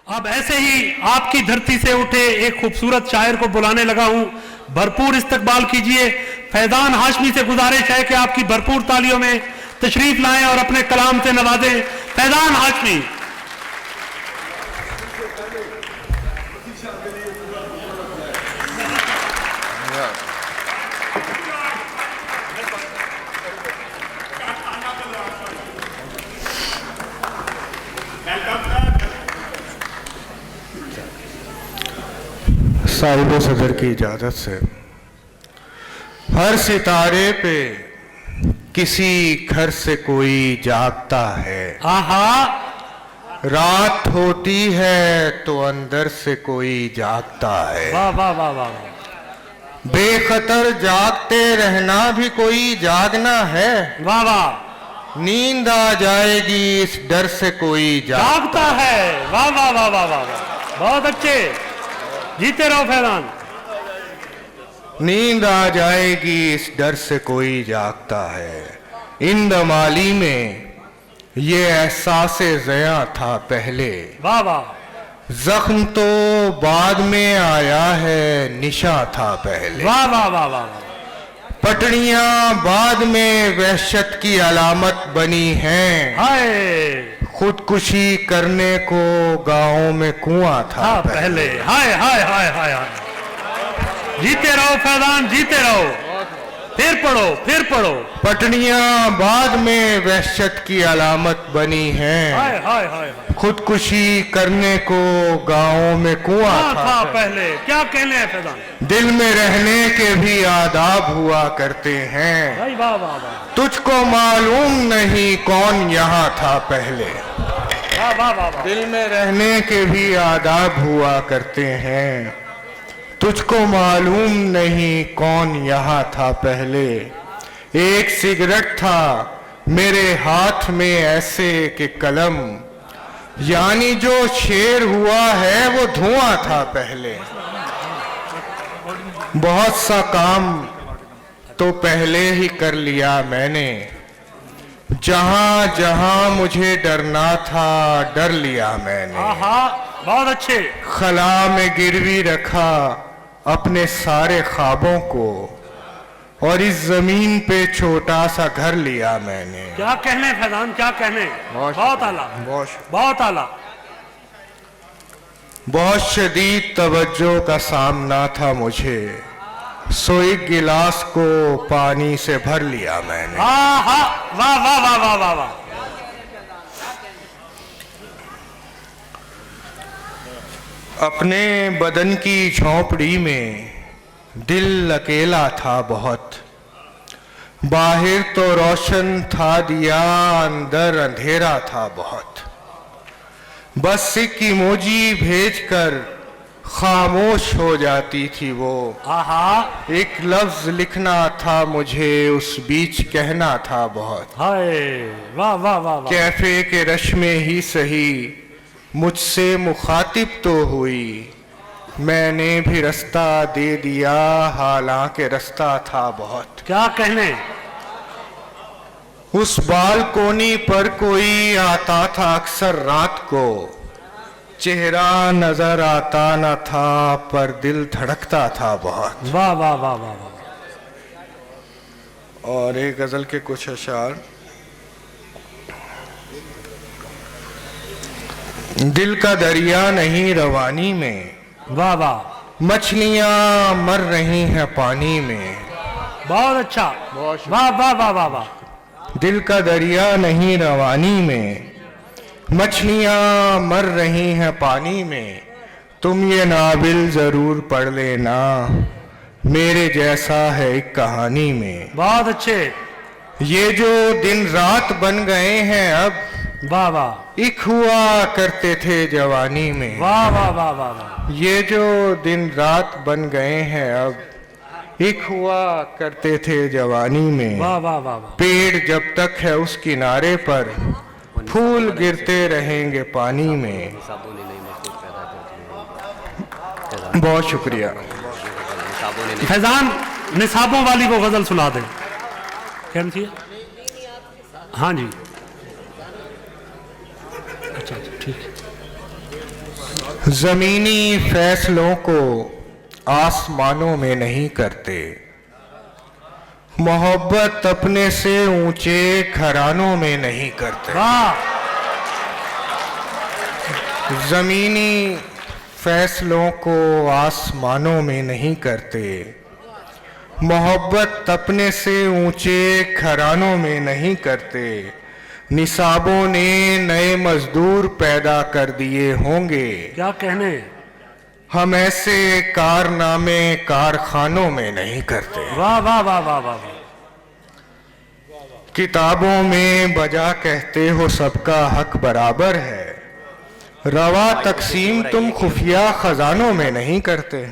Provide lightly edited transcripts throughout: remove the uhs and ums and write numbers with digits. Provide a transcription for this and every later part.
अब ऐसे ही आपकी धरती से उठे एक खूबसूरत शायर को बुलाने लगा हूं, भरपूर इस्तकबाल कीजिए। फैजान हाशमी से गुजारिश है कि आपकी भरपूर तालियों में तशरीफ लाएं और अपने कलाम से नवाजें। फैजान हाशमी। साहिब सदर की इजाज़त से, हर सितारे पे किसी घर से कोई जागता है। आहा, रात होती है तो अंदर से कोई जागता है। वाह वाह वाह वाह। बेखतर जागते रहना भी कोई जागना है। वाह वाह। नींद आ जाएगी इस डर से कोई जागता है। वाह वाह वाह वाह वाह, बहुत अच्छे, जीते रहो फैजान। नींद आ जाएगी इस डर से कोई जागता है। इंदमाली में ये एहसास ज़या था पहले। वाह वाह। जख्म तो बाद में आया है, निशा था पहले। वाह वाह वाह वाह। पटड़ियां बाद में वहशत की अलामत बनी हैं। हाय, खुदकुशी करने को गाँव में कुआं था पहले। हाय हाय हाय हाय हाय। जीते रहो फैजान, जीते रहो। फिर पढ़ो, फिर पढ़ो। पटड़ियां बाद में वहशत की अलामत बनी हैं। हाय हाय हाय। खुदकुशी करने को गाँव में कुआं था पहले। क्या कहने हैं फैजान? दिल में रहने के भी आदाब हुआ करते हैं। भाई वाह वाह वाह। तुझको मालूम नहीं कौन यहाँ था पहले। वाह वाह वाह। दिल में रहने के भी आदाब हुआ करते हैं। तुझको मालूम नहीं कौन यहाँ था पहले। एक सिगरेट था मेरे हाथ में ऐसे कि कलम, यानी जो शेर हुआ है वो धुआं था पहले। बहुत सा काम तो पहले ही कर लिया मैंने। जहां जहां मुझे डरना था डर लिया मैंने। बहुत अच्छे। खला में गिरवी रखा अपने सारे ख्वाबों को, और इस जमीन पे छोटा सा घर लिया मैंने। क्या कहने फैजान, क्या कहने। बहुत आला, बहुत आला। बहुत शदीद तवज्जो का सामना था मुझे, सो एक गिलास को पानी से भर लिया मैंने। वाह वाह वाह वाह वाह वाह। अपने बदन की झोंपड़ी में दिल अकेला था बहुत। बाहर तो रोशन था दिया, अंदर अंधेरा था बहुत। बस एक इमोजी भेजकर खामोश हो जाती थी वो। एक लफ्ज लिखना था मुझे, उस बीच कहना था बहुत। हाय वाह वाह वाह। कैफे के रश में ही सही मुझसे मुखातिब तो हुई, मैंने भी रास्ता दे दिया हालांकि रास्ता था बहुत। क्या कहने। उस बालकोनी पर कोई आता था अक्सर रात को, चेहरा नजर आता न था पर दिल धड़कता था बहुत। वाह वाह वाह वाह वाह। और एक गजल के कुछ अशार। दिल का दरिया नहीं रवानी में, वाह वाह। मछलियां मर रही हैं पानी में। बहुत अच्छा, वाह वाह वाह वाह वाह। दिल का दरिया नहीं रवानी में, मछलियां मर रही हैं पानी में। तुम ये नाविल जरूर पढ़ लेना, मेरे जैसा है एक कहानी में। बहुत अच्छे। ये जो दिन रात बन गए हैं अब, वाह वाह। एक हुआ करते थे जवानी में। वाह वाह वाह वाह वाह। ये जो दिन रात बन गए हैं अब, एक हुआ करते थे जवानी में। वाह वाह वाह वाह। पेड़ जब तक है उस किनारे पर, फूल गिरते रहेंगे पानी में। बहुत शुक्रिया। फैजान, निसाबों वाली वो गजल सुना दे। क्या चाहिए? हाँ जी, अच्छा ठीक है। जमीनी फैसलों को आसमानों में नहीं करते, मोहब्बत अपने से ऊंचे घरानों में नहीं करते। वाह, जमीनी फैसलों को आसमानों में नहीं करते, मोहब्बत अपने से ऊंचे घरानों में नहीं करते। निसाबों ने नए मजदूर पैदा कर दिए होंगे, क्या कहने। हम ऐसे कारनामे कारखानों में नहीं करते। वाह वाह वाह वाह वाह वाह। किताबों में बजा कहते हो सबका हक बराबर है, रवा तकसीम तुम खुफिया खजानों में नहीं करते।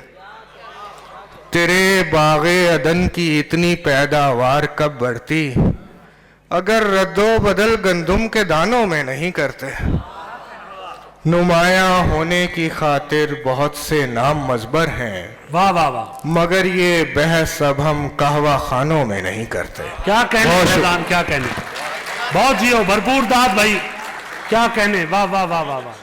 तेरे बागे अदन की इतनी पैदावार कब बढ़ती, अगर रद्दो बदल गंदुम के दानों में नहीं करते। नुमायां होने की खातिर बहुत से नाम मजबर हैं, वाह वाह वाह। मगर ये बहस अब हम कहवा खानों में नहीं करते। क्या कहने बहुत फैजान, क्या कहने। बहुत जियो, भरपूर दाद भाई, क्या कहने। वाह वाह वाह वाह वाह।